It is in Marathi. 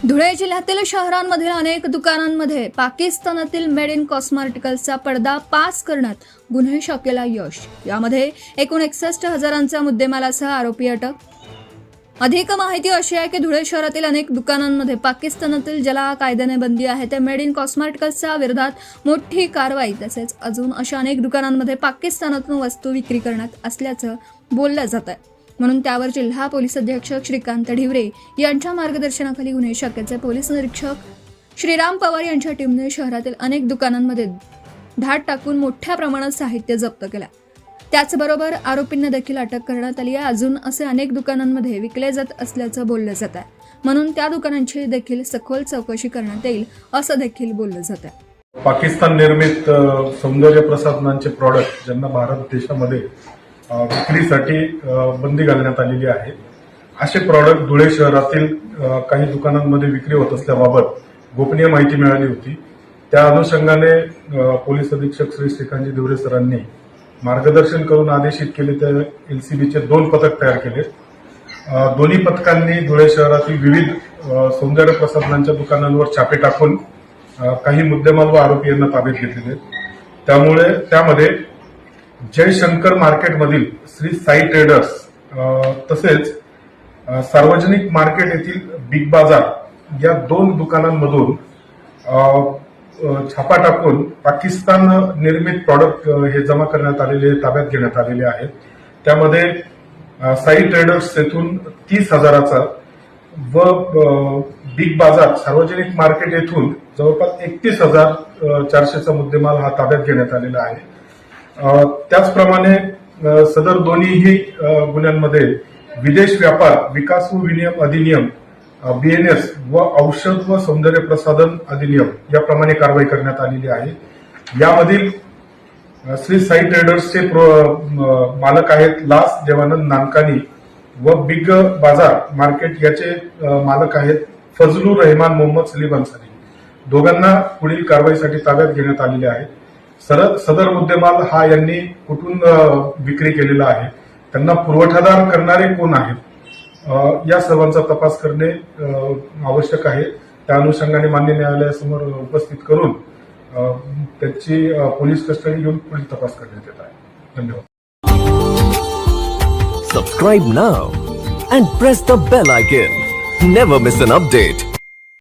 धुळे जिल्ह्यातील शहरांमधील अनेक दुकानांमध्ये पाकिस्तानातील मेड इन कॉस्मेटिकल्सचा पडदा पास करण्यात गुन्हे शाखेला यश। यामध्ये एकूण 61 हजारांचा मुद्देमालासह आरोपी अटक। अधिक माहिती अशी आहे की धुळे शहरातील अनेक दुकानांमध्ये पाकिस्तानातील ज्याला कायद्याने बंदी आहे त्या मेड इन कॉस्मेटिकल्सच्या विरोधात मोठी कारवाई, तसेच अजून अशा अनेक दुकानांमध्ये पाकिस्तानातून वस्तू विक्री करण्यात असल्याचं बोललं जात आहे। म्हणून त्यावर जिल्हा पोलीस अधीक्षक श्रीकांत ढिवरे यांच्या मार्गदर्शनाखाली गुन्हे शाखेचे पोलीस निरीक्षक श्रीराम पवार यांच्या टीमने शहरातील अनेक दुकानांमध्ये धाड टाकून मोठ्या प्रमाणात साहित्य जप्त केलं। त्याचबरोबर आरोपींना देखील अटक करण्यात आली आहे। अजून असे अनेक दुकानांमध्ये विकले जात असल्याचं बोललं जात आहे, म्हणून त्या दुकानांची देखील सखोल चौकशी करण्यात येईल असं देखील बोललं जात आहे। पाकिस्तान निर्मित सौंदर्य प्रसाधनांचे प्रॉडक्ट ज्यांना भारत देशामध्ये विक्रीसाठी बंदी घालण्यात आलेली आहे, असे प्रॉडक्ट धुळे शहरातील काही दुकानांमध्ये विक्री होत असल्याबाबत गोपनीय माहिती मिळाली होती। त्या अनुषंगाने पोलीस अधीक्षक श्री श्रीकांत ढिवरे सरांनी मार्गदर्शन करून आदेशित केले त्या एलसीबीचे 2 पथक तयार केले। दोन्ही पथकांनी धुळे शहरातील विविध सौंदर्य प्रसाधनांच्या दुकानांवर छापे टाकून काही मुद्देमाल व आरोपी यांना ताब्यात घेतलेले। त्यामध्ये जयशंकर मार्केटमधील श्री साई ट्रेडर्स तसेच सार्वजनिक मार्केट येथील बिग बाजार या 2 दुकानांमधून छापा टाकून पाकिस्तान निर्मित प्रॉडक्ट हे जमा करण्यात आलेले, ताब्यात घेण्यात आलेले आहेत। त्यामध्ये साई ट्रेडर्स येथून 30 हजाराचा व बिग बाजार सार्वजनिक मार्केट येथून जवळपास 31,400चा मुद्देमाल हा ताब्यात घेण्यात आलेला आहे। त्याचप्रमाणे सदर दोन्हीही गुन्ह्यांमध्ये विदेश व्यापार विकास व विनिमय अधिनियम BNS व औषध व सौंदर्य प्रसाधन अधिनियम याप्रमाणे कारवाई करण्यात आलेली आहे। यामधील श्री साई ट्रेडर्सचे मालक आहेत लास देवानंद नानकानी व बिग बाजार मार्केट याचे मालक आहेत फजलुर रहमान मोहम्मद सलीम अन्सारी। दोघांना पुढील कारवाईसाठी ताब्यात घेण्यात आलेले आहे। सदर मुद्देमाल हा यांनी कुठून विक्री केलेला आहे, त्यांना पुरवठादार करणारे कोण आहेत, या सर्वांचा तपास करणे आवश्यक आहे। त्या अनुषंगाने मान्य न्यायालयासमोर उपस्थित करून त्याची पोलीस कस्टडी घेऊन पुढील तपास करण्यात येत आहे। धन्यवाद। Subscribe now and press the bell icon. Never miss an update.